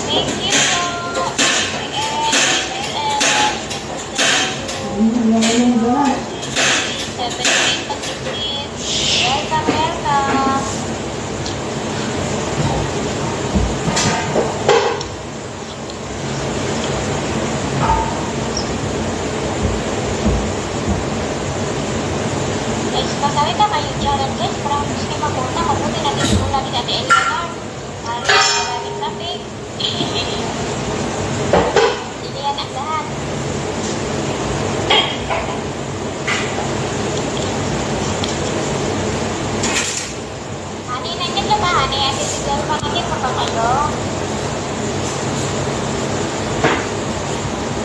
Thank you po. Yung ba? 17 pag-ibig. Welcome, welcome. Guys, masalita kayo dyan. Guys, parang gusto kayo mapunta. Mabuti natin yung lagi natin Eleanor. Maraming topic. Hindi yan ang lahat. Hani, nandiyan ka ba, Hani? Ate Sigel, maningin mo ba kayo?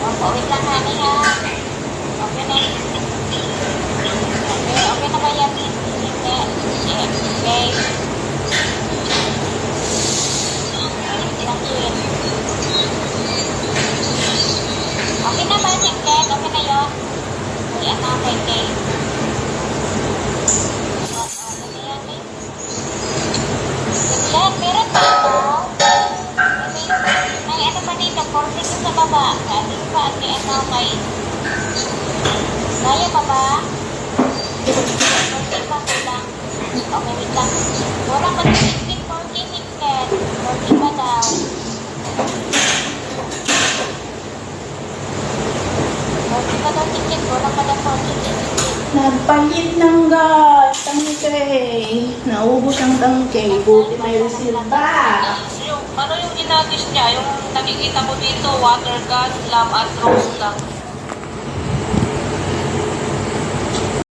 Opo, wait lang, Hani, ha? Okay na. Okay na ba yan? Hindi. Okay. Okay na ba, Ken? Okay na yun? Uy, ano, Ken? Ken, meron pa ito? May ano pa dito, 40 sa baba. Sabi pa, may ano, may... Kaya pa ba? 40 pa kulang. Okay, wait lang. Kulang pa din 40, Ken. 40 pa daw. 40 pa daw, Ken. Kulang pa daw 40. Nagpalit ng gas, tangke. Naubos ang tangke. Buti may resilba. Ano yung inagis niya? Yung nakikita ko dito, water gun, lamp at rose lang.